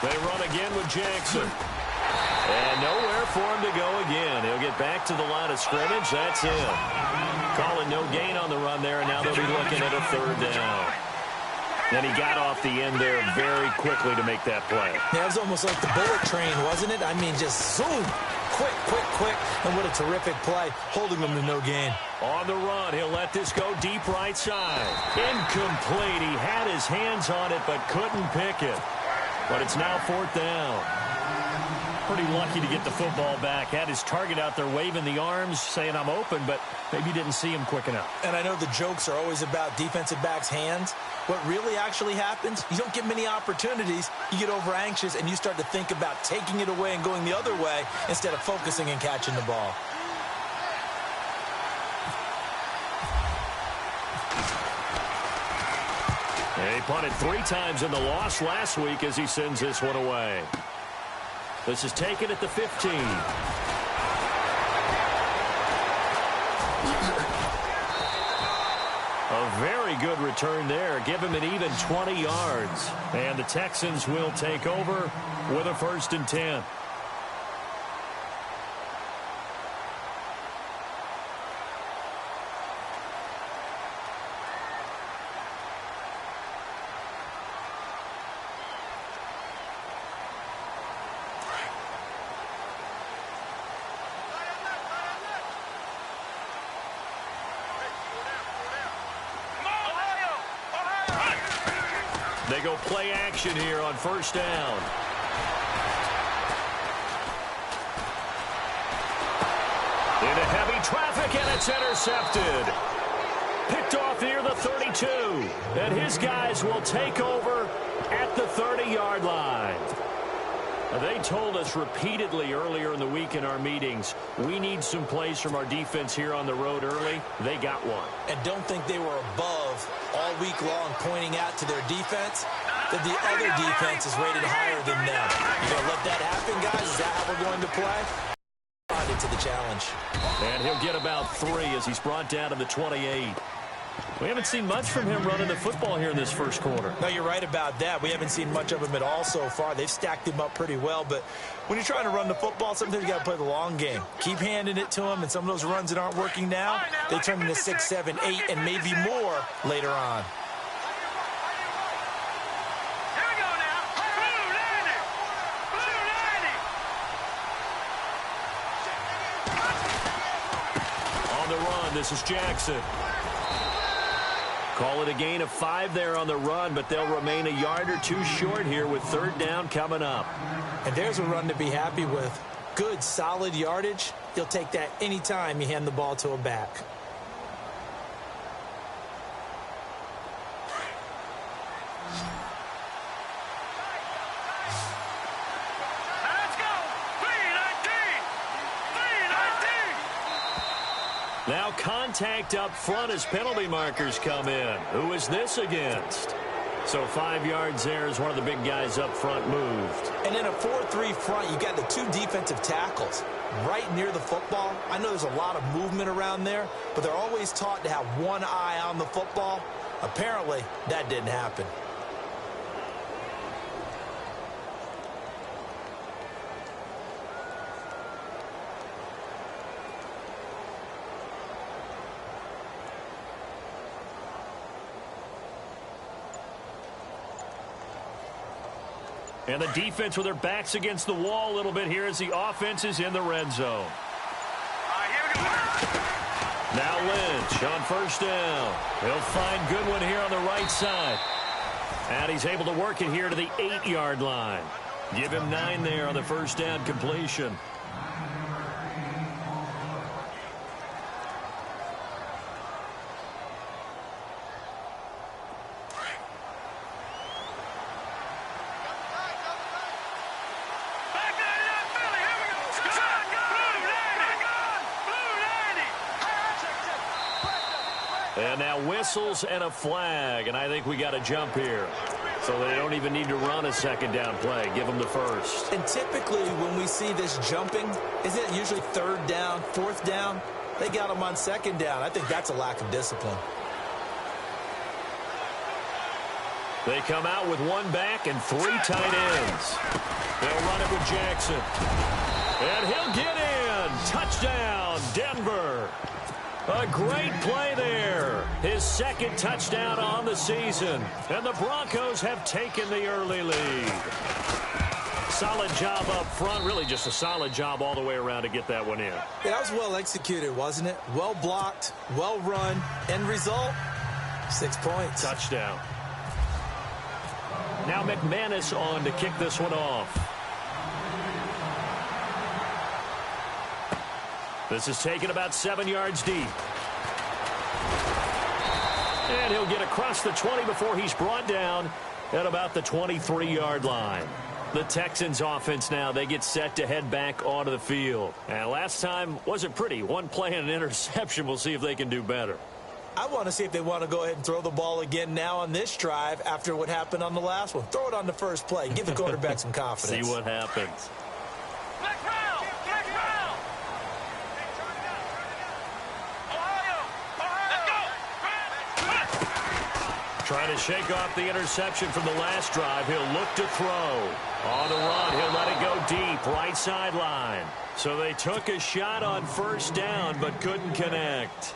They run again with Jackson. And nowhere for him to go again. He'll get back to the line of scrimmage. That's him. Calling no gain on the run there, and now they'll be looking at a third down. And he got off the end there very quickly to make that play. Yeah, it was almost like the bullet train, wasn't it? I mean, just zoom. Quick, quick, quick. And what a terrific play, holding them to no gain. On the run, he'll let this go deep right side. Incomplete. He had his hands on it but couldn't pick it. But it's now fourth down. Pretty lucky to get the football back. Had his target out there waving the arms, saying I'm open, but maybe didn't see him quick enough. And I know the jokes are always about defensive backs' hands. What really actually happens, you don't get many opportunities. You get over anxious and you start to think about taking it away and going the other way instead of focusing and catching the ball. And he punted 3 times in the loss last week as he sends this one away. This is taken at the 15. A very good return there. Give him an even 20 yards. And the Texans will take over with a 1st and 10. They go play action here on 1st down. Into heavy traffic, and it's intercepted. Picked off near the 32. And his guys will take over at the 30-yard line. Now, they told us repeatedly earlier in the week in our meetings, we need some plays from our defense here on the road early. They got one. And don't think they were above all week long pointing out to their defense that the other defense is rated higher than them. You going to let that happen, guys? Is that how we're going to play? To the challenge. And he'll get about 3 as he's brought down to the 28. We haven't seen much from him running the football here in this first quarter. No, you're right about that. We haven't seen much of him at all so far. They've stacked him up pretty well, but when you're trying to run the football, sometimes you got to play the long game. Keep handing it to him, and some of those runs that aren't working now, they turn into 6, 7, 8, and maybe more later on. This is Jackson. Call it a gain of 5 there on the run, but they'll remain a yard or 2 short here with 3rd down coming up. And there's a run to be happy with. Good, solid yardage. You'll take that anytime you hand the ball to a back. Now contact up front as penalty markers come in. Who is this against? So 5 yards there as one of the big guys up front moved. And in a 4-3 front, you got the 2 defensive tackles right near the football. I know there's a lot of movement around there, but they're always taught to have one eye on the football. Apparently, that didn't happen. And the defense with their backs against the wall a little bit here as the offense is in the red zone. Now Lynch on 1st down. He'll find Goodwin here on the right side. And he's able to work it here to the 8-yard line. Give him 9 there on the 1st down completion. And now whistles and a flag, and I think we got a jump here. So they don't even need to run a 2nd down play. Give them the 1st. And typically when we see this jumping, isn't it usually 3rd down, 4th down? They got them on 2nd down. I think that's a lack of discipline. They come out with one back and 3 tight ends. They'll run it with Jackson. And he'll get in. Touchdown, Denver. A great play there. His second touchdown on the season. And the Broncos have taken the early lead. Solid job up front. Really just a solid job all the way around to get that one in. Yeah, that was well executed, wasn't it? Well blocked, well run. End result, 6 points. Touchdown. Now McManus on to kick this one off. This is taken about 7 yards deep. And he'll get across the 20 before he's brought down at about the 23-yard line. The Texans offense now, they get set to head back onto the field. And last time wasn't pretty. One play and an interception. We'll see if they can do better. I want to see if they want to go ahead and throw the ball again now on this drive after what happened on the last one. Throw it on the first play. Give the quarterback some confidence. See what happens. Trying to shake off the interception from the last drive. He'll look to throw. On the run, he'll let it go deep, right sideline. So they took a shot on first down, but couldn't connect.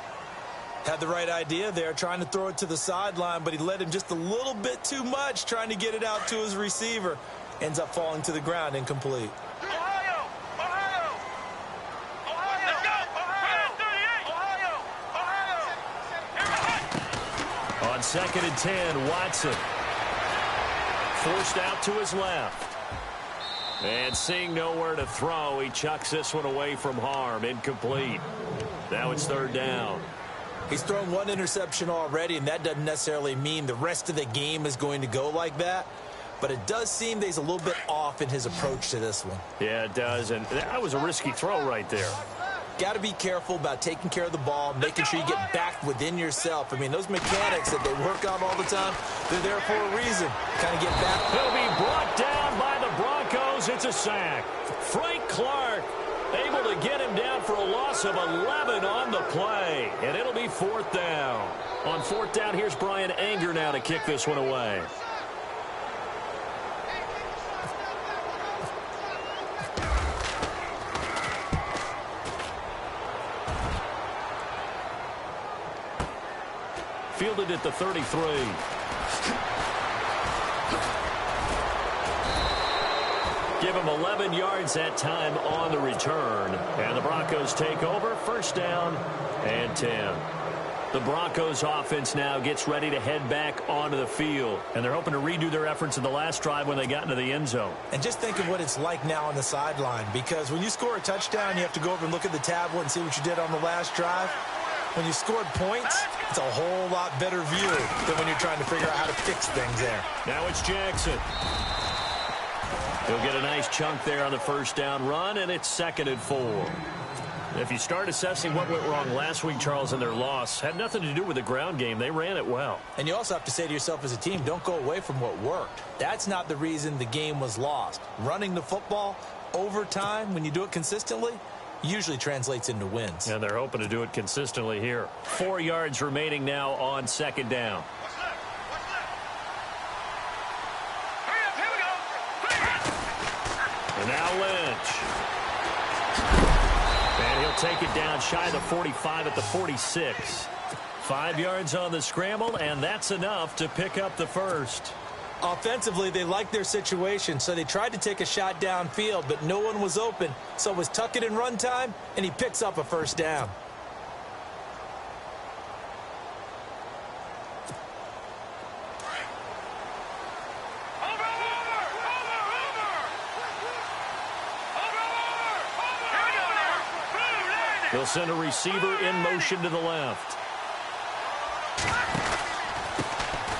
Had the right idea there, trying to throw it to the sideline, but he let him just a little bit too much, trying to get it out to his receiver. Ends up falling to the ground, incomplete. On 2nd and 10, Watson. Forced out to his left. And seeing nowhere to throw, he chucks this one away from harm. Incomplete. Now it's 3rd down. He's thrown 1 interception already, and that doesn't necessarily mean the rest of the game is going to go like that. But it does seem that he's a little bit off in his approach to this one. Yeah, it does. And that was a risky throw right there. Got to be careful about taking care of the ball, making sure you get back within yourself. I mean, those mechanics that they work on all the time, they're there for a reason. Kind of get back. He'll be brought down by the Broncos. It's a sack. Frank Clark able to get him down for a loss of 11 on the play. And it'll be 4th down. On 4th down, here's Brian Anger now to kick this one away. Fielded at the 33. Give him 11 yards that time on the return. And the Broncos take over. 1st down and 10. The Broncos offense now gets ready to head back onto the field. And they're hoping to redo their efforts in the last drive when they got into the end zone. And just think of what it's like now on the sideline. Because when you score a touchdown, you have to go over and look at the tablet and see what you did on the last drive. When you scored points, it's a whole lot better view than when you're trying to figure out how to fix things there. Now it's Jackson. He'll get a nice chunk there on the 1st down run, and it's 2nd and 4. If you start assessing what went wrong last week, Charles, in their loss, had nothing to do with the ground game. They ran it well. And you also have to say to yourself as a team, don't go away from what worked. That's not the reason the game was lost. Running the football over time, when you do it consistently, usually translates into wins. And they're hoping to do it consistently here. 4 yards remaining now on 2nd down. And now Lynch. And he'll take it down shy of the 45 at the 46. 5 yards on the scramble, and that's enough to pick up the 1st. Offensively, they liked their situation, so they tried to take a shot downfield, but no one was open. So it was tuck it in run time, and he picks up a 1st down. They'll send a receiver in motion to the left.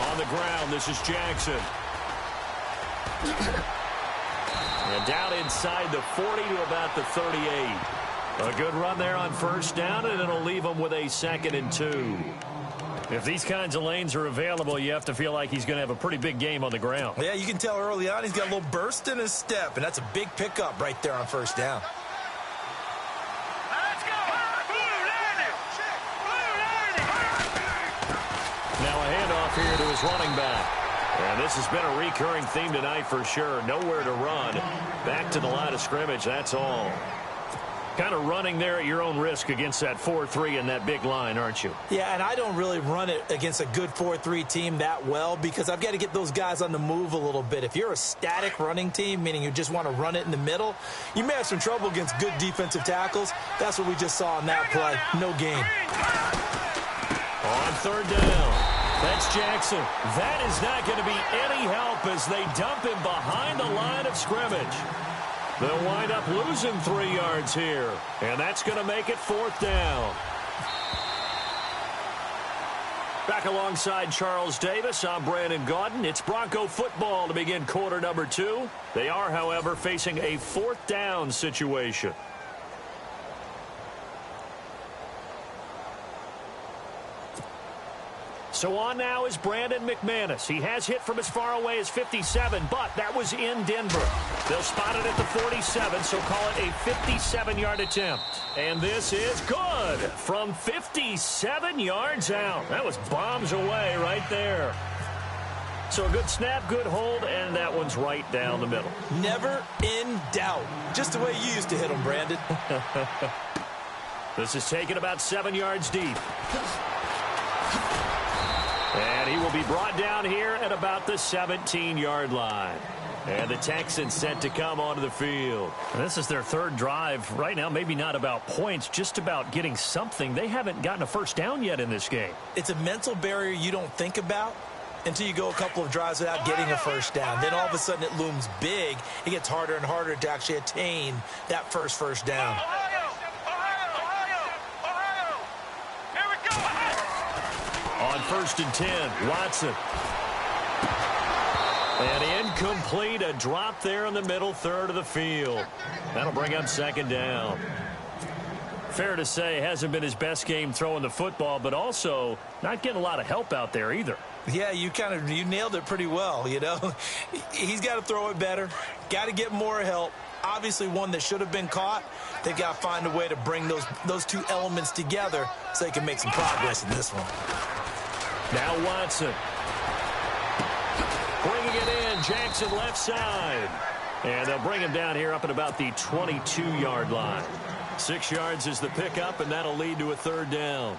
On the ground, this is Jackson. And down inside the 40 to about the 38. A good run there on 1st down, and it'll leave them with a 2nd and 2. If these kinds of lanes are available, you have to feel like he's going to have a pretty big game on the ground. Yeah, you can tell early on he's got a little burst in his step, and that's a big pickup right there on 1st down. Now a handoff here to his running back. And this has been a recurring theme tonight for sure. Nowhere to run. Back to the line of scrimmage, that's all. Kind of running there at your own risk against that 4-3 and that big line, aren't you? Yeah, and I don't really run it against a good 4-3 team that well because I've got to get those guys on the move a little bit. If you're a static running team, meaning you just want to run it in the middle, you may have some trouble against good defensive tackles. That's what we just saw in that play. No gain. On third down, that's Jackson. That is not going to be any help as they dump him behind the line of scrimmage. They'll wind up losing 3 yards here, and that's going to make it 4th down. Back alongside Charles Davis, I'm Brandon Gaudin. It's Bronco football to begin quarter number 2. They are, however, facing a 4th down situation. So on now is Brandon McManus. He has hit from as far away as 57, but that was in Denver. They'll spot it at the 47, so call it a 57-yard attempt. And this is good from 57 yards out. That was bombs away right there. So a good snap, good hold, and that one's right down the middle. Never in doubt. Just the way you used to hit them, Brandon. This is taken about 7 yards deep. And he will be brought down here at about the 17-yard line. And the Texans set to come onto the field. And this is their 3rd drive. Right now, maybe not about points, just about getting something. They haven't gotten a first down yet in this game. It's a mental barrier you don't think about until you go a couple of drives without getting a first down. Then all of a sudden it looms big. It gets harder and harder to actually attain that first down. On 1st and 10, Watson. And incomplete, a drop there in the middle third of the field. That'll bring up 2nd down. Fair to say, hasn't been his best game throwing the football, but also not getting a lot of help out there either. Yeah, you nailed it pretty well, you know. He's got to throw it better, got to get more help. Obviously one that should have been caught. They've got to find a way to bring those 2 elements together so they can make some progress in this one. Now Watson. Bringing it in, Jackson left side. And they'll bring him down here up at about the 22-yard line. 6 yards is the pickup, and that'll lead to a 3rd down.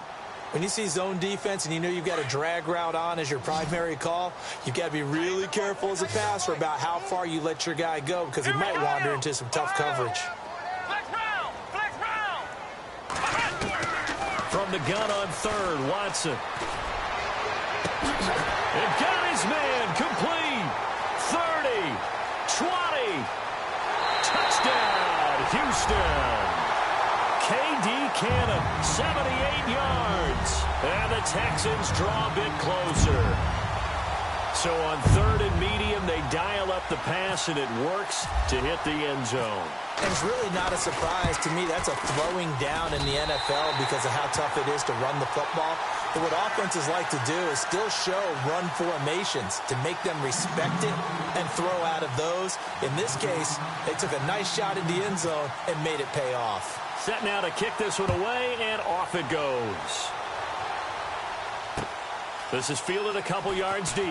When you see zone defense and you know you've got a drag route on as your primary call, you've got to be really careful as a passer about how far you let your guy go because he might wander into some tough coverage. From the gun on 3rd, Watson. And got his man complete. 30, 20. Touchdown, Houston. KD Cannon, 78 yards. And the Texans draw a bit closer. So on 3rd and medium, they dial up the pass, and it works to hit the end zone. And it's really not a surprise to me. That's a throwing down in the NFL because of how tough it is to run the football. But what offenses like to do is still show run formations to make them respect it and throw out of those. In this case, they took a nice shot in the end zone and made it pay off. Set now to kick this one away, and off it goes. This is fielded a couple yards deep.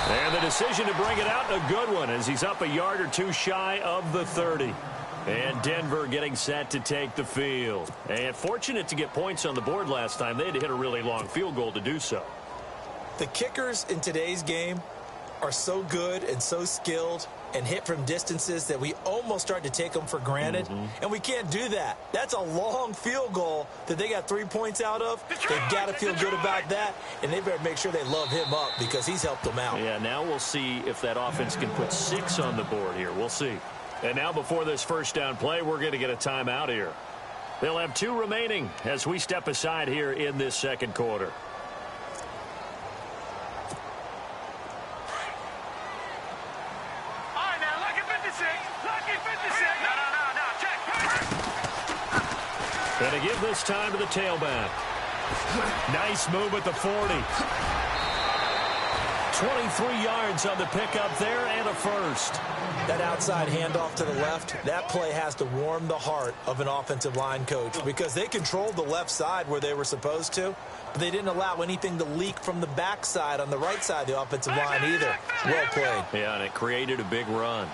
And the decision to bring it out, a good one, as he's up a yard or 2 shy of the 30. And Denver getting set to take the field. And fortunate to get points on the board last time. They had to hit a really long field goal to do so. The kickers in today's game are so good and so skilled and hit from distances that we almost start to take them for granted. And we can't do that. That's a long field goal that they got 3 points out of. They've got to feel good about that, and they better make sure they love him up because he's helped them out. Yeah, now we'll see if that offense can put 6 on the board here. We'll see. And now before this first down play, we're going to get a timeout here. They'll have 2 remaining as we step aside here in this 2nd quarter. And to give this time to the tailback. Nice move at the 40. 23 yards on the pickup there and a first. That outside handoff to the left, that play has to warm the heart of an offensive line coach because they controlled the left side where they were supposed to, but they didn't allow anything to leak from the backside on the right side of the offensive line either. Well played. Yeah, and it created a big run.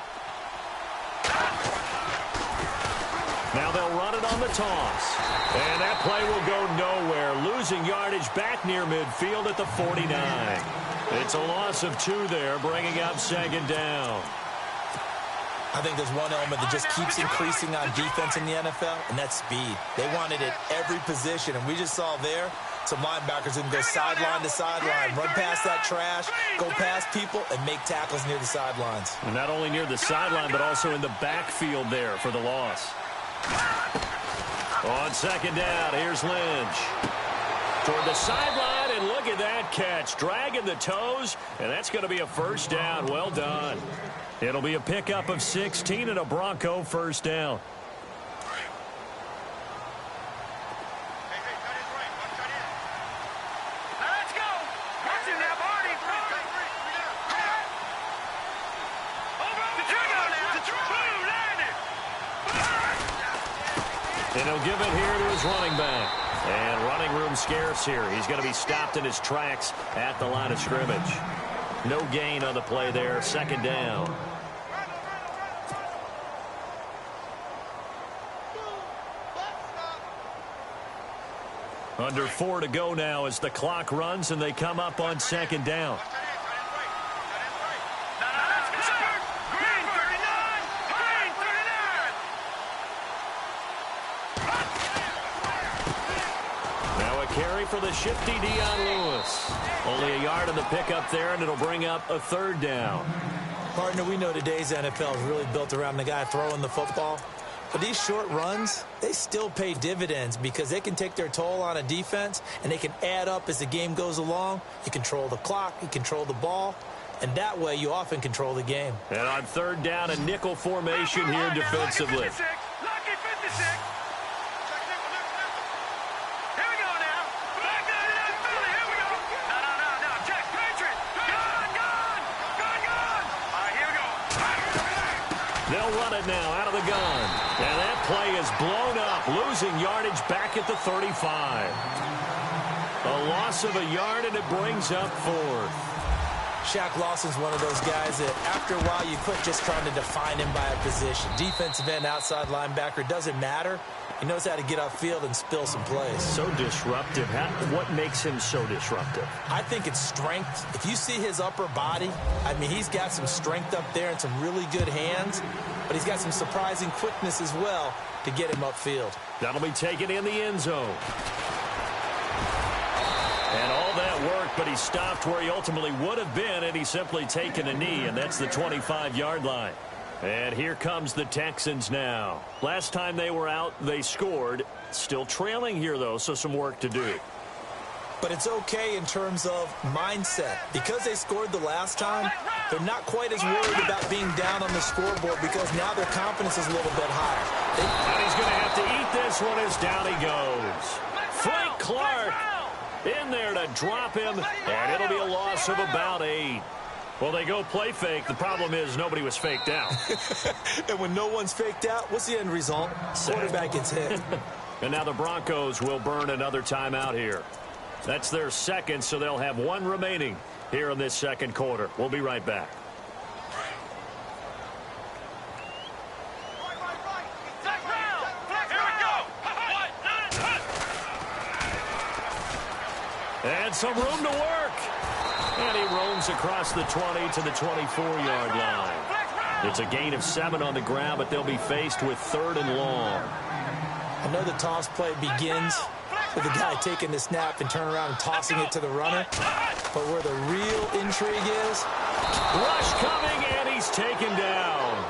Now they'll run it on the toss. And that play will go nowhere. Losing yardage back near midfield at the 49. It's a loss of 2 there, bringing up second down. I think there's one element that just keeps increasing on defense in the NFL, and that's speed. They want it at every position, and we just saw there some linebackers who can go sideline to sideline, run past that trash, go past people, and make tackles near the sidelines. And not only near the sideline, but also in the backfield there for the loss. On second down, here's Lynch. Toward the sideline, and look at that catch. Dragging the toes, and that's going to be a first down. Well done. It'll be a pickup of 16 and a Bronco first down. And he'll give it here to his running back. And running room scarce here. He's going to be stopped in his tracks at the line of scrimmage. No gain on the play there. Second down. Under 4 to go now as the clock runs and they come up on second down. Carry for the shifty Dion Lewis. Only a yard on the pickup there, and it'll bring up a third down. Partner, we know today's NFL is really built around the guy throwing the football. But these short runs, they still pay dividends because they can take their toll on a defense, and they can add up as the game goes along. You control the clock, you control the ball, and that way you often control the game. And on third down, a nickel formation here defensively. They'll run it now out of the gun. And that play is blown up, losing yardage back at the 35. A loss of a yard, and it brings up 4th. Shaq Lawson's one of those guys that after a while you quit just trying to define him by a position. Defensive end, outside linebacker, doesn't matter. He knows how to get upfield and spill some plays. So disruptive. What makes him so disruptive? I think it's strength. If you see his upper body, I mean, he's got some strength up there and some really good hands, but he's got some surprising quickness as well to get him upfield. That'll be taken in the end zone. And all that worked, but he stopped where he ultimately would have been, and he's simply taken a knee, and that's the 25-yard line. And here comes the Texans now. Last time they were out, they scored. Still trailing here, though, so some work to do. But it's okay in terms of mindset. Because they scored the last time, they're not quite as worried about being down on the scoreboard because now their confidence is a little bit higher. And he's going to have to eat this one as down he goes. Frank Clark in there to drop him, and it'll be a loss of about 8. Well, they go play fake. The problem is nobody was faked out. And when no one's faked out, what's the end result? Quarterback gets hit. And now the Broncos will burn another timeout here. That's their second, so they'll have 1 remaining here in this second quarter. We'll be right back. And some room to work. And he roams across the 20 to the 24-yard line. It's a gain of 7 on the ground, but they'll be faced with 3rd and long. I know the toss play begins with the guy taking the snap and turning around and tossing it to the runner. But where the real intrigue is... Rush coming, and he's taken down.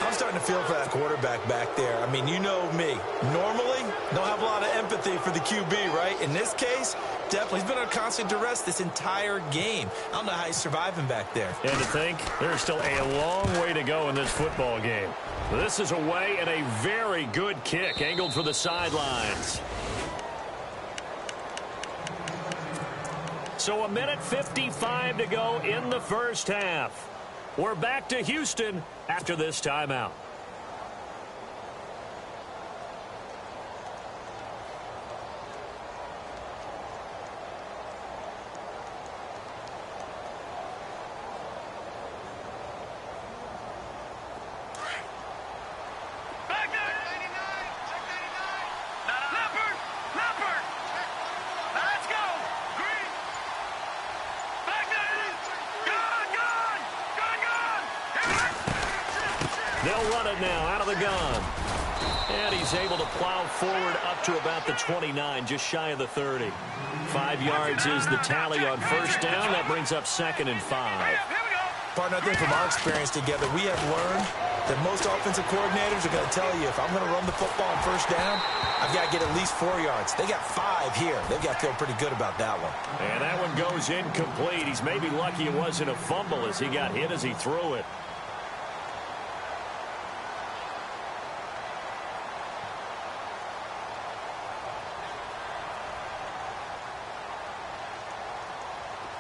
I'm starting to feel for that quarterback back there. I mean, you know me. Normally, don't have a lot of empathy for the QB, right? In this case, definitely. He's been under constant duress this entire game. I don't know how he's surviving back there. And to think, there's still a long way to go in this football game. This is away and a very good kick angled for the sidelines. So 1:55 to go in the first half. We're back to Houston after this timeout. They'll run it now out of the gun. And he's able to plow forward up to about the 29, just shy of the 30. 5 yards is the tally on first down. That brings up 2nd and 5. Partner, I think from our experience together, we have learned that most offensive coordinators are going to tell you, if I'm going to run the football on first down, I've got to get at least 4 yards. They got 5 here. They've got to feel pretty good about that one. And that one goes incomplete. He's maybe lucky it wasn't a fumble as he got hit as he threw it.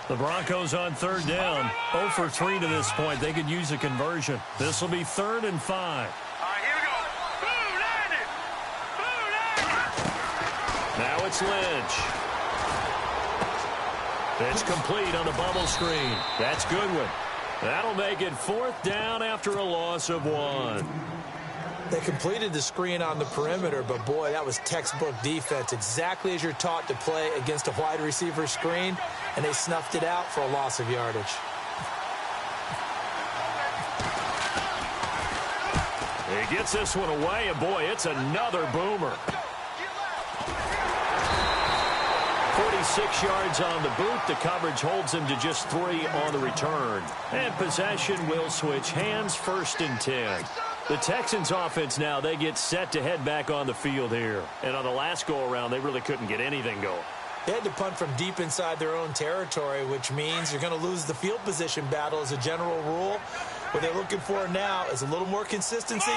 The Broncos on third down. 0 for 3 to this point. They could use a conversion. This will be 3rd and 5. All right, here we go. Boom, landed. Boom, landed. Now it's Lynch. It's complete on the bubble screen. That's Goodwin. That'll make it 4th down after a loss of 1. They completed the screen on the perimeter, but boy, that was textbook defense. Exactly as you're taught to play against a wide receiver screen, and they snuffed it out for a loss of yardage. He gets this one away, and boy, it's another boomer. 46 yards on the boot. The coverage holds him to just 3 on the return. And possession will switch hands, 1st and 10. The Texans offense now, they get set to head back on the field here. And on the last go-around, they really couldn't get anything going. They had to punt from deep inside their own territory, which means you're going to lose the field position battle as a general rule. What they're looking for now is a little more consistency,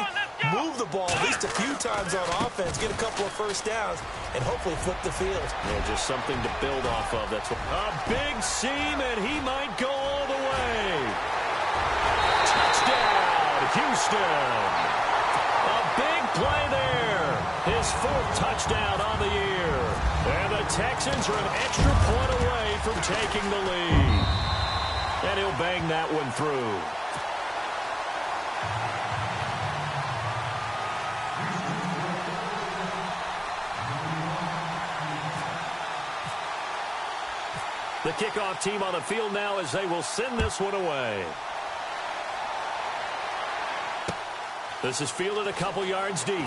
move the ball at least a few times on offense, get a couple of first downs, and hopefully flip the field. Yeah, just something to build off of. That's what, a big seam, and he might go all the way. Touchdown, Houston. A big play there. His 4th touchdown on the year. And the Texans are an extra point away from taking the lead. And he'll bang that one through. The kickoff team on the field now as they will send this one away. This is fielded a couple yards deep.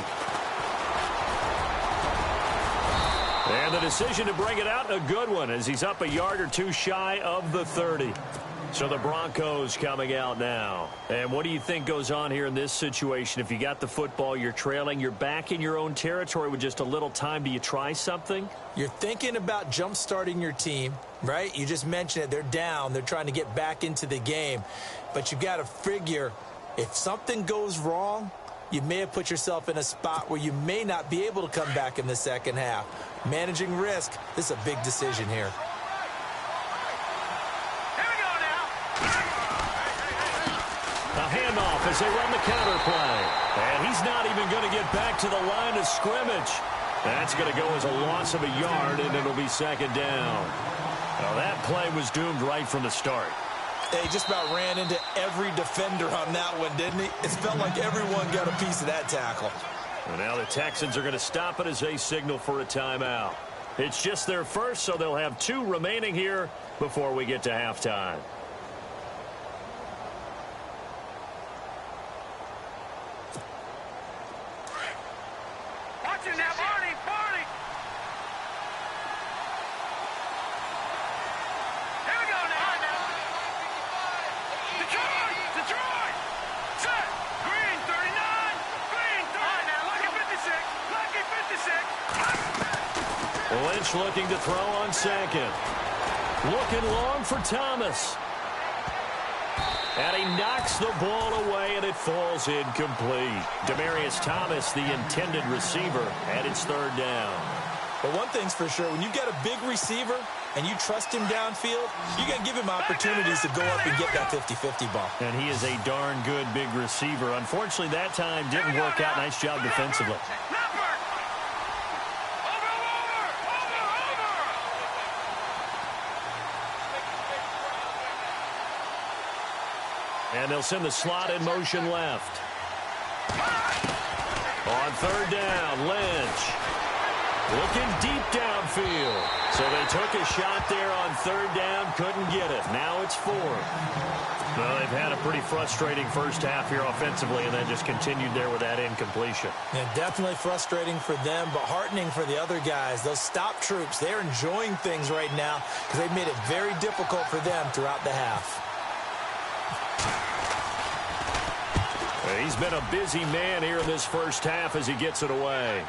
And the decision to bring it out, a good one, as he's up a yard or 2 shy of the 30. So the Broncos coming out now. And what do you think goes on here in this situation? If you got the football, you're trailing, you're back in your own territory with just a little time. Do you try something? You're thinking about jump-starting your team, right? You just mentioned it. They're down. They're trying to get back into the game. But you've got to figure, if something goes wrong, you may have put yourself in a spot where you may not be able to come back in the second half. Managing risk, this is a big decision here. A handoff as they run the counter play. And he's not even going to get back to the line of scrimmage. That's going to go as a loss of a yard, and it'll be 2nd down. Now, that play was doomed right from the start. He just about ran into every defender on that one, didn't he? It felt like everyone got a piece of that tackle. And now the Texans are going to stop it as they signal for a timeout. It's just their first, so they'll have 2 remaining here before we get to halftime. Watch it now, Barney, Barney. Here we go now. Detroit, Detroit. Set. Green, 39. Green, 39. All right, now, lucky 56. Lucky 56. Lynch looking to throw on 2nd. Looking long for Thomas. And he knocks the ball away, and it falls incomplete. Demaryius Thomas, the intended receiver, and it's 3rd down. But one thing's for sure, when you've got a big receiver and you trust him downfield, you got to give him opportunities to go up and get that 50-50 ball. And he is a darn good big receiver. Unfortunately, that time didn't work out. Nice job defensively. And they'll send the slot in motion left. On third down, Lynch. Looking deep downfield. So they took a shot there on third down, couldn't get it. Now it's fourth. Well, they've had a pretty frustrating first half here offensively, and then just continued there with that incompletion. Yeah, definitely frustrating for them, but heartening for the other guys. Those stop troops, they're enjoying things right now because they've made it very difficult for them throughout the half. He's been a busy man here in this first half as he gets it away.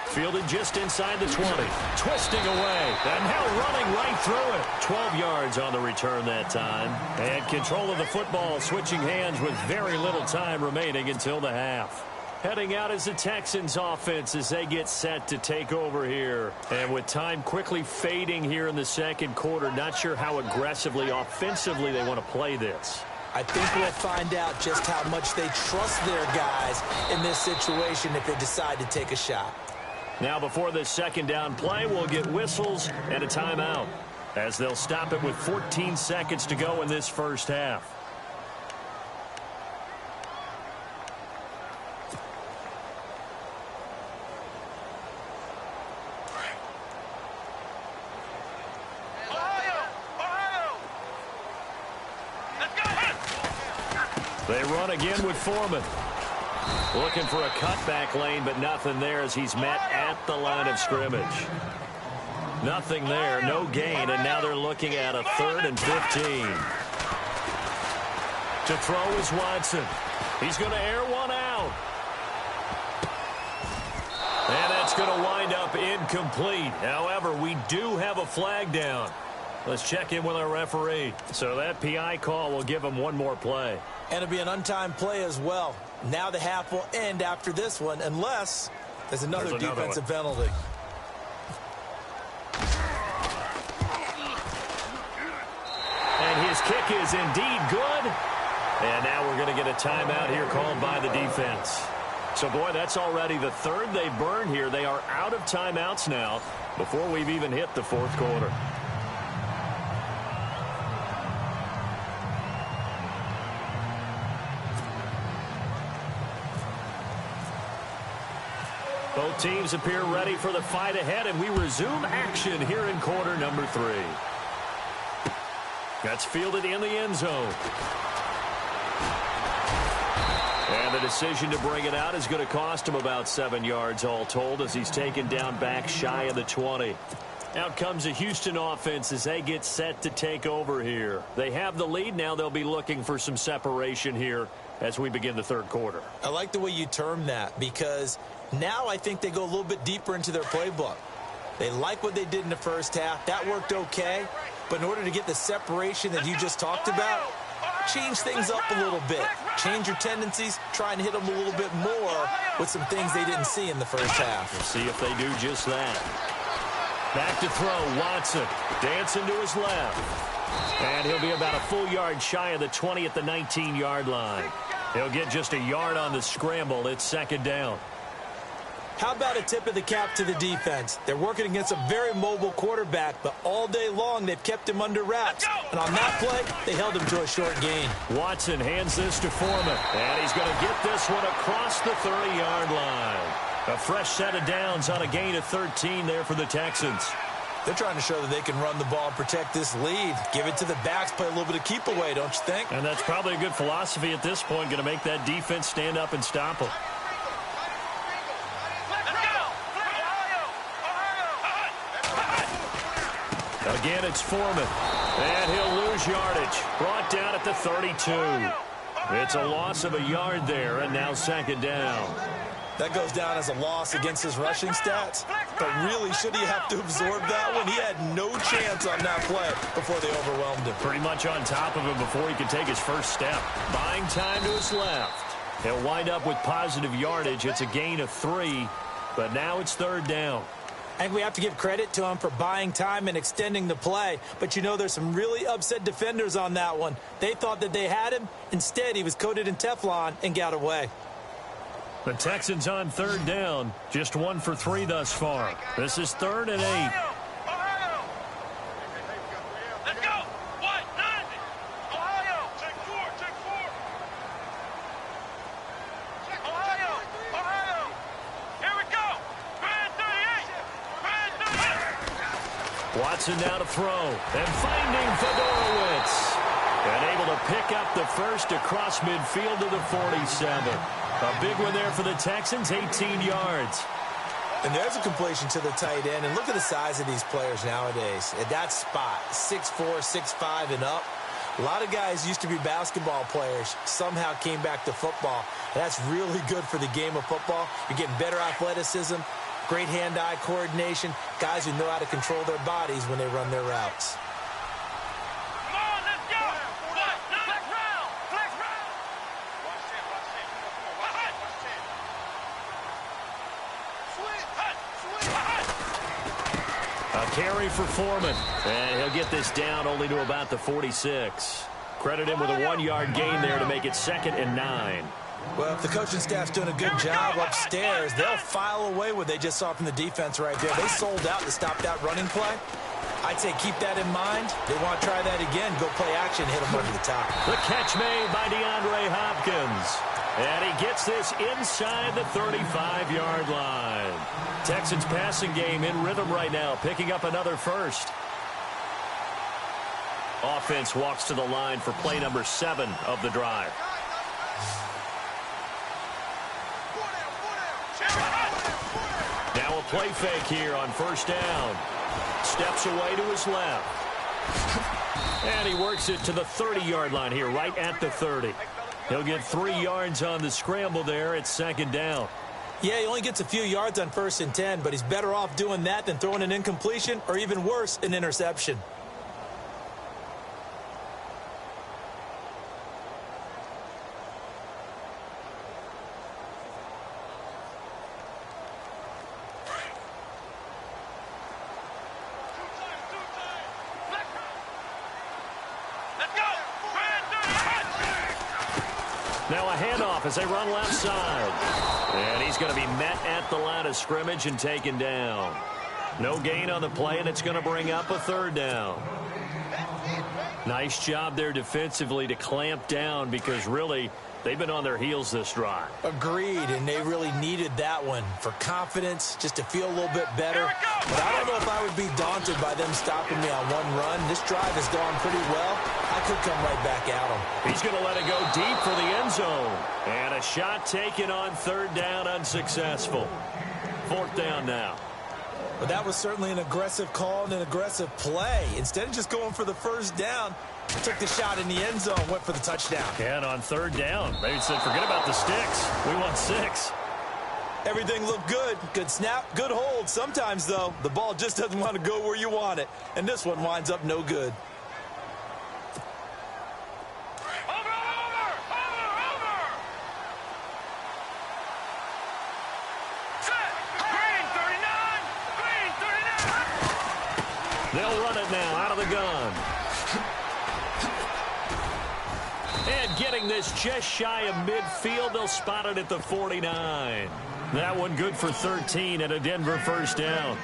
Fielded just inside the 20. Twisting away. And now running right through it. 12 yards on the return that time. And control of the football, switching hands with very little time remaining until the half. Heading out is the Texans offense as they get set to take over here. And with time quickly fading here in the second quarter, not sure how aggressively, offensively they want to play this. I think we'll find out just how much they trust their guys in this situation if they decide to take a shot. Now before this second down play, we'll get whistles and a timeout as they'll stop it with 14 seconds to go in this first half. They run again with Foreman. Looking for a cutback lane, but nothing there as he's met at the line of scrimmage. Nothing there, no gain, and now they're looking at a 3rd and 15. To throw is Watson. He's going to air one out. And that's going to wind up incomplete. However, we do have a flag down. Let's check in with our referee. So that PI call will give him one more play. And it'll be an untimed play as well. Now the half will end after this one, unless there's another defensive penalty. And his kick is indeed good. And now we're going to get a timeout here called by the defense. So, boy, that's already the 3rd they burned here. They are out of timeouts now before we've even hit the 4th quarter. Both teams appear ready for the fight ahead, and we resume action here in quarter number 3. That's fielded in the end zone. And the decision to bring it out is going to cost him about 7 yards all told as he's taken down back shy of the 20. Out comes the Houston offense as they get set to take over here. They have the lead. Now they'll be looking for some separation here as we begin the 3rd quarter. I like the way you term that because now I think they go a little bit deeper into their playbook. They like what they did in the first half. That worked okay. But in order to get the separation that you just talked about, change things up a little bit. Change your tendencies. Try and hit them a little bit more with some things they didn't see in the first half. We'll see if they do just that. Back to throw, Watson. Dancing to his left. And he'll be about a full yard shy of the 20 at the 19-yard line. He'll get just a yard on the scramble. It's 2nd down. How about a tip of the cap to the defense? They're working against a very mobile quarterback, but all day long they've kept him under wraps. And on that play, they held him to a short gain. Watson hands this to Foreman. And he's going to get this one across the 30-yard line. A fresh set of downs on a gain of 13 there for the Texans. They're trying to show that they can run the ball and protect this lead. Give it to the backs, play a little bit of keep away, don't you think? And that's probably a good philosophy at this point, going to make that defense stand up and stop them. Again, it's Foreman. And he'll lose yardage. Brought down at the 32. It's a loss of a yard there, and now 2nd down. That goes down as a loss against his rushing stats. But really, should he have to absorb that one? He had no chance on that play before they overwhelmed him. Pretty much on top of him before he could take his first step. Buying time to his left. He'll wind up with positive yardage. It's a gain of 3, but now it's 3rd down. I think we have to give credit to him for buying time and extending the play. But, you know, there's some really upset defenders on that one. They thought that they had him. Instead, he was coated in Teflon and got away. The Texans on third down. Just 1 for 3 thus far. This is 3rd and 8. Let's go. What? 90. Ohio. Take 4. Take 4. Ohio. Here we go. Brand 38. Brand 38. Watson now to throw. And finding Fedorowicz. And able to pick up the first across midfield to the 47. A big one there for the Texans, 18 yards. And there's a completion to the tight end. And look at the size of these players nowadays. At that spot, 6'4", 6'5", and up. A lot of guys used to be basketball players, somehow came back to football. And that's really good for the game of football. You're getting better athleticism, great hand-eye coordination, guys who know how to control their bodies when they run their routes. Come on, let's go. What? Flex round. Flex round. Watch 10. Watch 10. Watch 10. Watch 10. Switch. Switch. A carry for Foreman. And he'll get this down only to about the 46. Credit him with a 1-yard gain there to make it 2nd and 9. Well, if the coaching staff's doing a good job upstairs, they'll file away what they just saw from the defense right there. They sold out to stop that running play. I'd say keep that in mind. They want to try that again. Go play action, hit them over the top. The catch made by DeAndre Hopkins. And he gets this inside the 35-yard line. Texans passing game in rhythm right now, picking up another first. Offense walks to the line for play number 7 of the drive. Now a play fake here on first down. Steps away to his left. And he works it to the 30-yard line here, right at the 30. He'll get 3 yards on the scramble there at 2nd down. Yeah, he only gets a few yards on 1st and 10, but he's better off doing that than throwing an incompletion or even worse, an interception. Now a handoff as they run left side. And he's going to be met at the line of scrimmage and taken down. No gain on the play, and it's going to bring up a 3rd down. Nice job there defensively to clamp down because really they've been on their heels this drive. Agreed, and they really needed that one for confidence, just to feel a little bit better. But I don't know if I would be daunted by them stopping me on one run. This drive has gone pretty well. I could come right back at him. He's going to let it go deep for the end zone. And a shot taken on 3rd down, unsuccessful. 4th down now. But that was certainly an aggressive call and an aggressive play. Instead of just going for the 1st down, took the shot in the end zone, went for the touchdown. And on 3rd down, they said, forget about the sticks. We want 6. Everything looked good. Good snap, good hold. Sometimes, though, the ball just doesn't want to go where you want it. And this one winds up no good. They'll run it now out of the gun. And getting this just shy of midfield, they'll spot it at the 49. That one good for 13 and a Denver 1st down.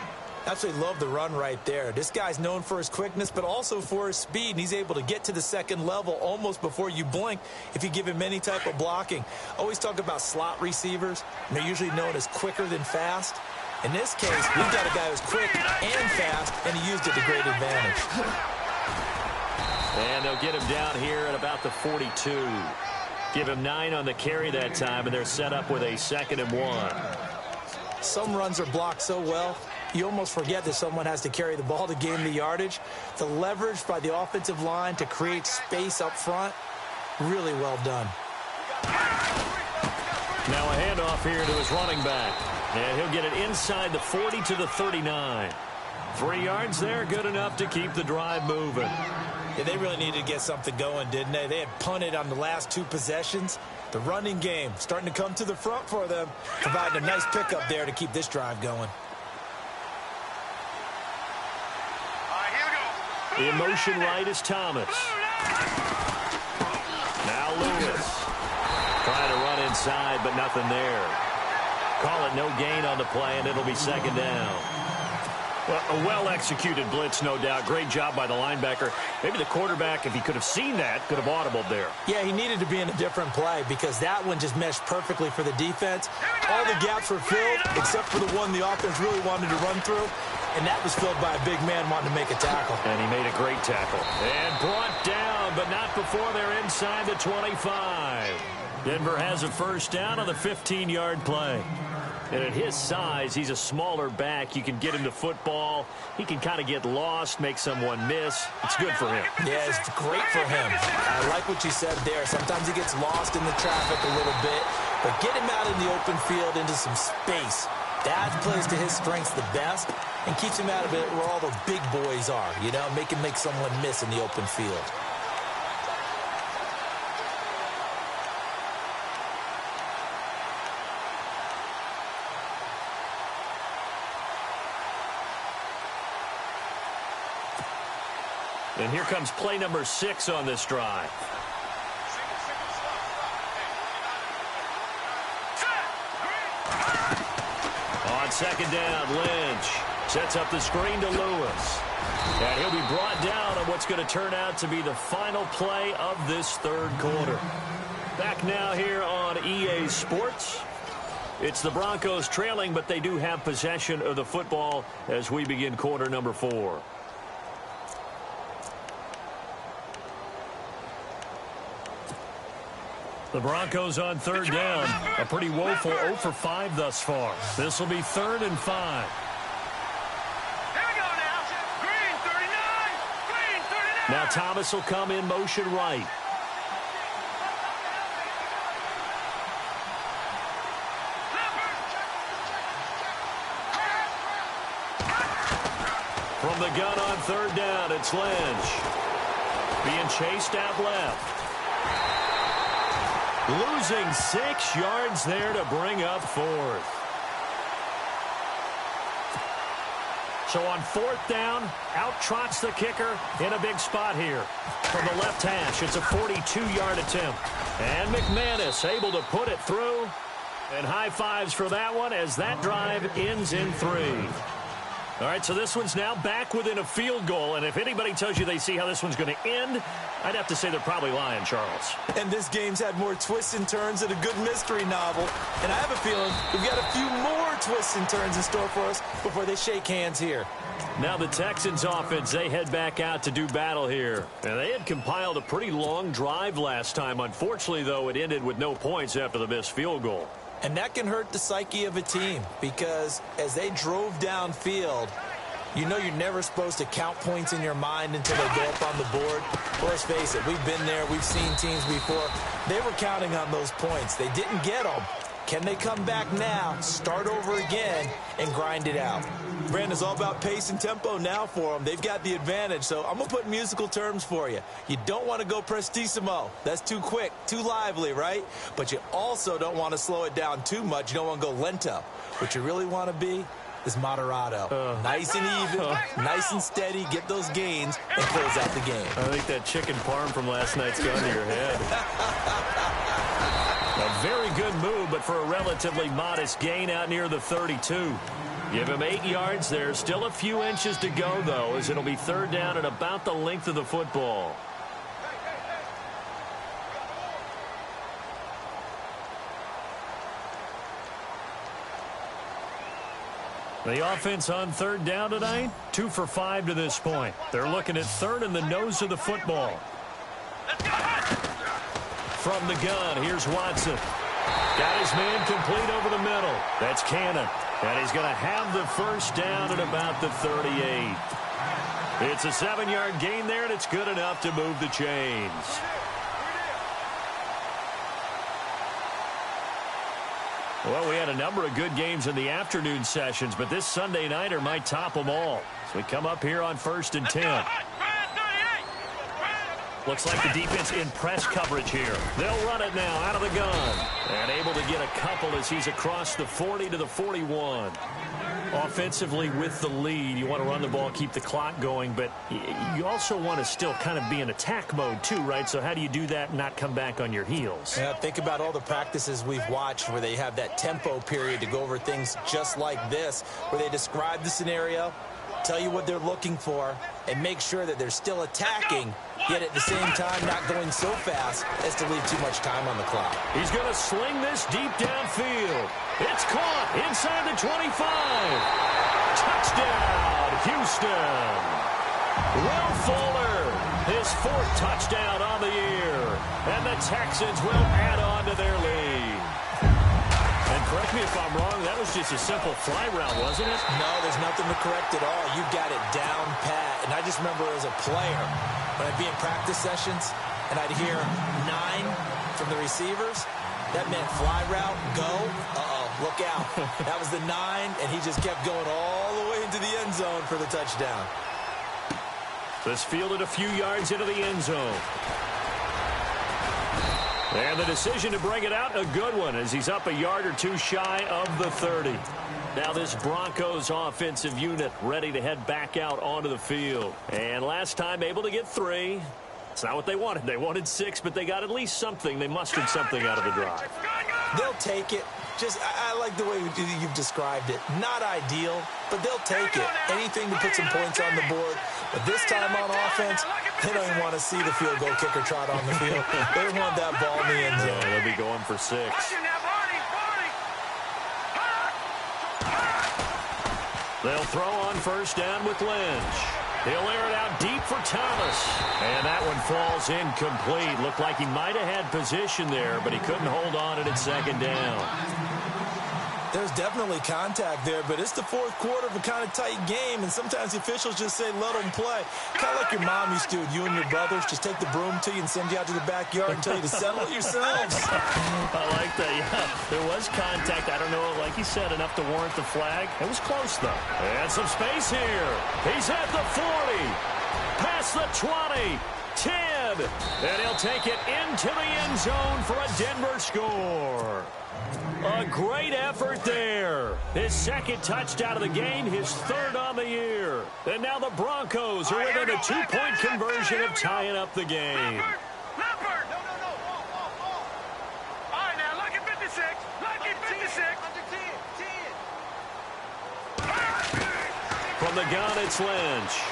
Absolutely love the run right there. This guy's known for his quickness, but also for his speed. And he's able to get to the 2nd level almost before you blink if you give him any type of blocking. Always talk about slot receivers, and they're usually known as quicker than fast. In this case, we've got a guy who's quick and fast, and he used it to great advantage. And they'll get him down here at about the 42. Give him 9 on the carry that time, and they're set up with a 2nd and 1. Some runs are blocked so well, you almost forget that someone has to carry the ball to gain the yardage. The leverage by the offensive line to create space up front, really well done. Now a handoff here to his running back. And he'll get it inside the 40 to the 39. 3 yards there, good enough to keep the drive moving. Yeah, they really needed to get something going, didn't they? They had punted on the last 2 possessions. The running game starting to come to the front for them, providing a nice pickup there to keep this drive going. In motion right is Thomas. Now Lewis. Trying to run inside, but nothing there. Call it no gain on the play, and it'll be second down. Well, a well-executed blitz, no doubt. Great job by the linebacker. Maybe the quarterback, if he could have seen that, could have audibled there. Yeah, he needed to be in a different play because that one just meshed perfectly for the defense. All the gaps were filled except for the one the offense really wanted to run through, and that was filled by a big man wanting to make a tackle. And he made a great tackle. And brought down, but not before they're inside the 25. Denver has a first down on the 15-yard play. And at his size, he's a smaller back. You can get him the football. He can kind of get lost, make someone miss. It's good for him. Yeah, it's great for him. I like what you said there. Sometimes he gets lost in the traffic a little bit, but get him out in the open field into some space. That plays to his strengths the best and keeps him out of it where all the big boys are, you know, make him make someone miss in the open field. And here comes play number 6 on this drive. On second down, Lynch sets up the screen to Lewis. And he'll be brought down on what's going to turn out to be the final play of this third quarter. Back now here on EA Sports. It's the Broncos trailing, but they do have possession of the football as we begin quarter number 4. The Broncos on third down. A pretty woeful 0 for 5 thus far. This will be 3rd and 5. Here we go now. Green 39. Green 39. Now Thomas will come in motion right. From the gun on third down, it's Lynch. Being chased out left. Losing 6 yards there to bring up 4th. So on 4th down, out trots the kicker in a big spot here. From the left hash, it's a 42-yard attempt. And McManus able to put it through. And high fives for that one as that drive ends in 3. All right, so this one's now back within a field goal. And if anybody tells you they see how this one's going to end, I'd have to say they're probably lying, Charles. And this game's had more twists and turns than a good mystery novel. And I have a feeling we've got a few more twists and turns in store for us before they shake hands here. Now the Texans offense, they head back out to do battle here. And they had compiled a pretty long drive last time. Unfortunately, though, it ended with no points after the missed field goal. And that can hurt the psyche of a team because as they drove downfield, you know you're never supposed to count points in your mind until they go up on the board. Well, let's face it, we've been there. We've seen teams before. They were counting on those points. They didn't get them. Can they come back now, start over again, and grind it out? Brandon, it's all about pace and tempo now for them. They've got the advantage, so I'm going to put musical terms for you. You don't want to go prestissimo. That's too quick, too lively, right? But you also don't want to slow it down too much. You don't want to go lento. What you really want to be is moderato. Nice and even, nice and steady, get those gains, and close out the game. I think that chicken parm from last night's gone to your head. A very good move, but for a relatively modest gain out near the 32. Give him 8 yards there. Still a few inches to go, though, as it'll be third down at about the length of the football. The offense on third down tonight, 2 for 5 to this point. They're looking at third in the nose of the football. From the gun, here's Watson. Got his man complete over the middle. That's Cannon. And he's going to have the first down at about the 38. It's a 7-yard gain there, and it's good enough to move the chains. Well, we had a number of good games in the afternoon sessions, but this Sunday nighter might top them all. So we come up here on 1st and 10. Looks like the defense in press coverage here. They'll run it now out of the gun. And able to get a couple as he's across the 40 to the 41. Offensively with the lead, you want to run the ball, keep the clock going, but you also want to still kind of be in attack mode too, right? So how do you do that and not come back on your heels? Yeah, think about all the practices we've watched where they have that tempo period to go over things just like this, where they describe the scenario, tell you what they're looking for, and make sure that they're still attacking, yet at the same time not going so fast as to leave too much time on the clock. He's going to sling this deep downfield. It's caught inside the 25. Touchdown, Houston. Will Fuller, his 4th touchdown on the year. And the Texans will add on to their lead. And correct me if I'm wrong, that was just a simple fly route, wasn't it? No, there's nothing to correct at all. You've got it down pat. And I just remember as a player, when I'd be in practice sessions and I'd hear 9 from the receivers, that meant fly route, go, look out. That was the 9, and he just kept going all the way into the end zone for the touchdown. This fielded a few yards into the end zone. And the decision to bring it out, a good one, as he's up a yard or 2 shy of the 30. Now this Broncos offensive unit ready to head back out onto the field. And last time able to get 3. It's not what they wanted. They wanted 6, but they got at least something. They mustered something out of the drive. They'll take it. I like the way you've described it. Not ideal, but they'll take it. Anything to put some points on the board. But this time on offense, they don't even want to see the field goal kicker trot on the field. They want that ball in the end zone. Yeah, they'll be going for 6. They'll throw on first down with Lynch. He'll air it out deep for Thomas. And that one falls incomplete. Looked like he might have had position there, but he couldn't hold on at 2nd down. There's definitely contact there, but it's the 4th quarter of a kind of tight game, and sometimes the officials just say, let them play. Kind of like your mom used to with you and your brothers. Just take the broom to you and send you out to the backyard and tell you to settle it yourselves. I like that, yeah. There was contact. I don't know, like he said, enough to warrant the flag. It was close, though. And some space here. He's at the 40. Past the 20. 10. And he'll take it into the end zone for a Denver score. A great effort there. His 2nd touchdown of the game, his 3rd on the year. And now the Broncos are within a 2-point conversion of tying up the game. Leopard! No. All right, now, look at 56. Look at 56. From the gun, it's Lynch.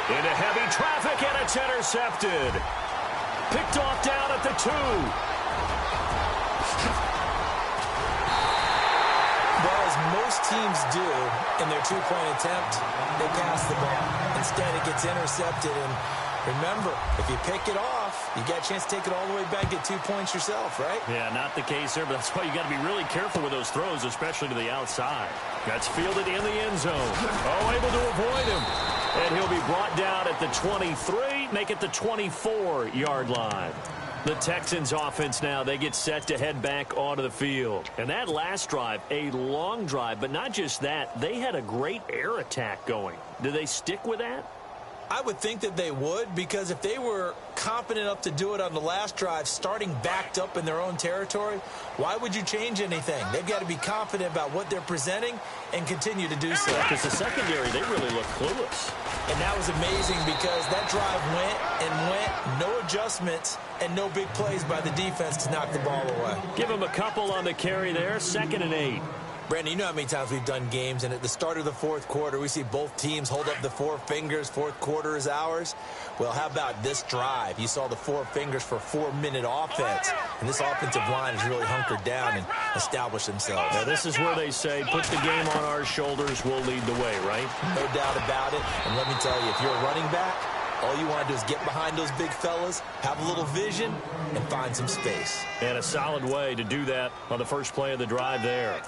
Into heavy traffic, and it's intercepted. Picked off down at the 2. Well, as most teams do in their 2-point attempt, they pass the ball. Instead, it gets intercepted. And remember, if you pick it off, you got a chance to take it all the way back, get 2 points yourself, right? Yeah, not the case there, but that's why you got to be really careful with those throws, especially to the outside. That's fielded in the end zone. Oh, able to avoid him. And he'll be brought down at the 23, make it the 24-yard line. The Texans offense now, they get set to head back onto the field. And that last drive, a long drive, but not just that, they had a great air attack going. Do they stick with that? I would think that they would, because if they were confident enough to do it on the last drive, starting backed up in their own territory, why would you change anything? They've got to be confident about what they're presenting and continue to do so. Because the secondary, they really look clueless. And that was amazing because that drive went, no adjustments, and no big plays by the defense to knock the ball away. Give him a couple on the carry there, 2nd and 8. Brandon, you know how many times we've done games, and at the start of the 4th quarter, we see both teams hold up the 4 fingers, 4th quarter is ours. Well, how about this drive? You saw the 4 fingers for 4-minute offense, and this offensive line has really hunkered down and established themselves. Now, this is where they say, put the game on our shoulders, we'll lead the way, right? No doubt about it, and let me tell you, if you're a running back, all you want to do is get behind those big fellas, have a little vision, and find some space. And a solid way to do that on the first play of the drive there.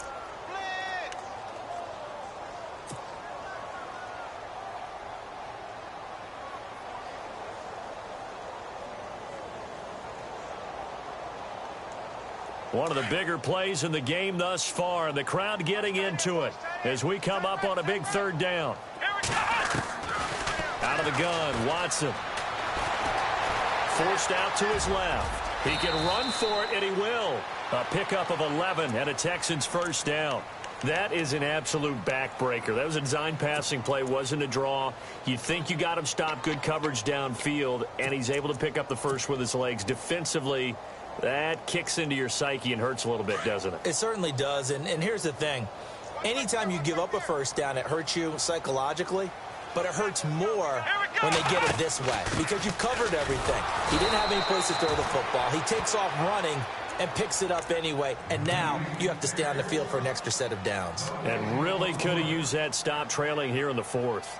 One of the bigger plays in the game thus far. The crowd getting into it as we come up on a big 3rd down. Out of the gun, Watson. Forced out to his left. He can run for it, and he will. A pickup of 11 and a Texans 1st down. That is an absolute backbreaker. That was a design passing play, wasn't a draw. You think you got him stopped, good coverage downfield, and he's able to pick up the first with his legs. Defensively, that kicks into your psyche and hurts a little bit, doesn't it? It certainly does, and here's the thing. Anytime you give up a first down, it hurts you psychologically, but it hurts more when they get it this way because you've covered everything. He didn't have any place to throw the football. He takes off running and picks it up anyway, and now you have to stay on the field for an extra set of downs. And really could have used that stop trailing here in the fourth.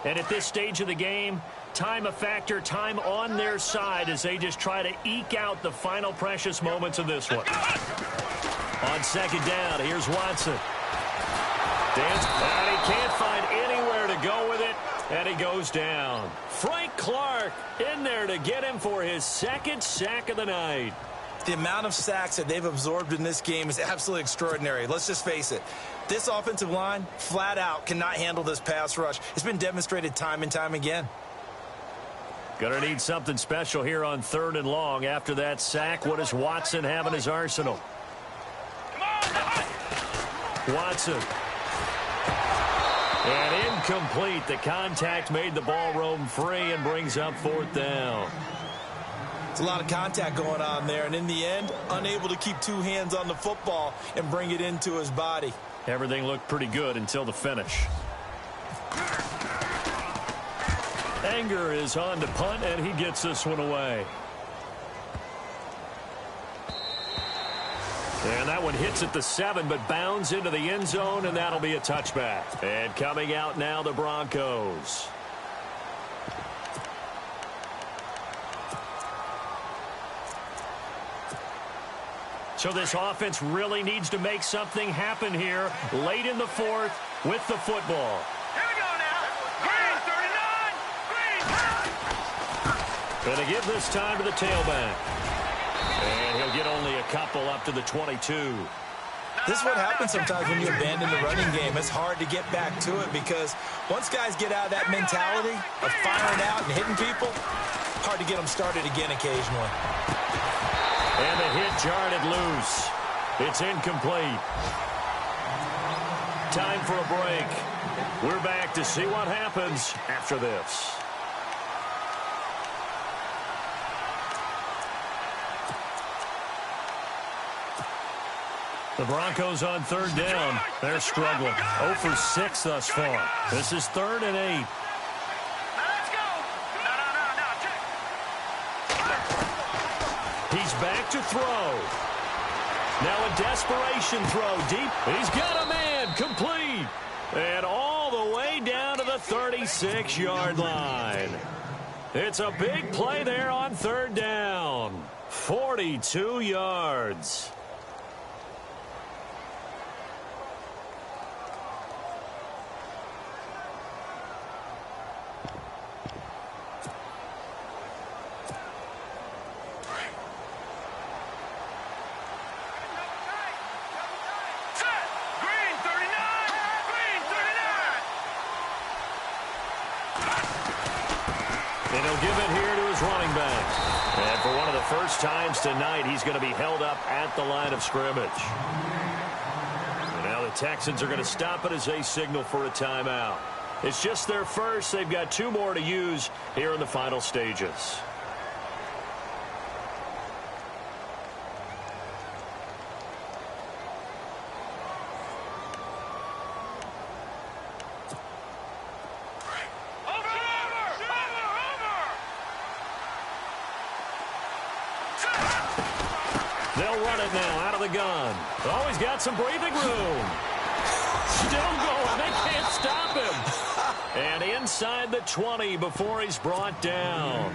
And at this stage of the game, time a factor, time on their side as they just try to eke out the final precious moments of this one. On second down, here's Watson. Dance, and he can't find anywhere to go with it, and he goes down. Frank Clark in there to get him for his second sack of the night. The amount of sacks that they've absorbed in this game is absolutely extraordinary. Let's just face it. This offensive line, flat out, cannot handle this pass rush. It's been demonstrated time and time again. Gonna need something special here on 3rd and long. After that sack, what does Watson have in his arsenal? Watson. And incomplete. The contact made the ball roam free and brings up 4th down. It's a lot of contact going on there, and in the end, unable to keep two hands on the football and bring it into his body. Everything looked pretty good until the finish. Anger is on to punt, and he gets this one away. And that one hits at the 7, but bounds into the end zone, and that'll be a touchback. And coming out now, the Broncos. So this offense really needs to make something happen here late in the 4th with the football. Here we go now. Green, 39. Green. Going to give this time to the tailback. And he'll get only a couple up to the 22. This is what happens sometimes when you abandon the running game. It's hard to get back to it because once guys get out of that mentality of firing out and hitting people, hard to get them started again occasionally. And the hit jarred it loose. It's incomplete. Time for a break. We're back to see what happens after this. The Broncos on 3rd down. They're struggling. 0 for 6 thus far. This is 3rd and 8. He's back to throw. Now a desperation throw deep. He's got a man. Complete. And all the way down to the 36-yard line. It's a big play there on 3rd down. 42 yards. And he'll give it here to his running back. And for one of the first times tonight, he's going to be held up at the line of scrimmage. And now the Texans are going to stop it as they signal for a timeout. It's just their first. They've got 2 more to use here in the final stages. They'll run it now out of the gun. Oh, he's got some breathing room. Still going. They can't stop him. And inside the 20 before he's brought down.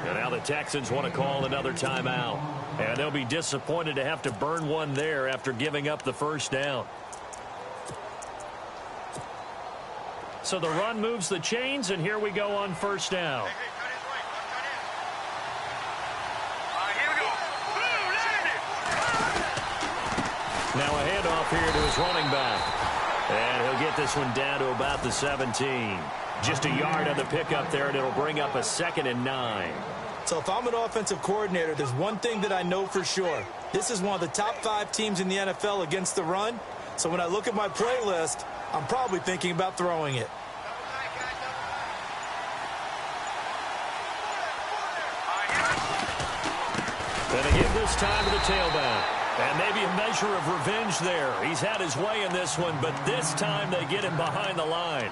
And now the Texans want to call another timeout. And they'll be disappointed to have to burn one there after giving up the first down. So the run moves the chains, and here we go on 1st down. Now a handoff here to his running back. And he'll get this one down to about the 17. Just a yard on the pickup there, and it'll bring up a 2nd and 9. So if I'm an offensive coordinator, there's one thing that I know for sure. This is one of the top 5 teams in the NFL against the run. So when I look at my playlist, I'm probably thinking about throwing it. And they give this time to the tailback. And maybe a measure of revenge there. He's had his way in this one, but this time they get him behind the line.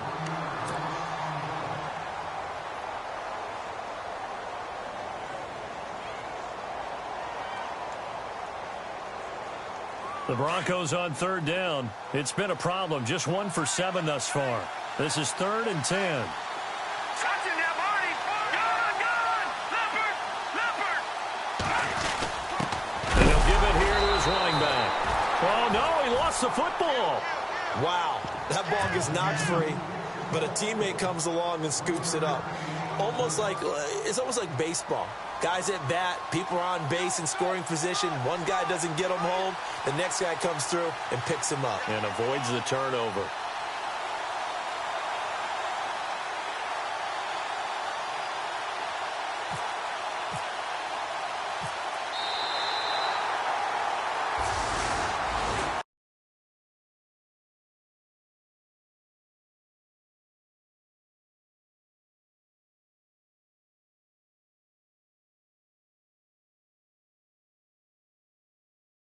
The Broncos on 3rd down. It's been a problem. Just 1 for 7 thus far. This is 3rd and 10. And he'll give it here to his running back. Oh, no, he lost the football. Wow, that ball gets knocked free, but a teammate comes along and scoops it up. It's almost like baseball. Guys at bat, people are on base in scoring position. One guy doesn't get him home. The next guy comes through and picks him up. And avoids the turnover.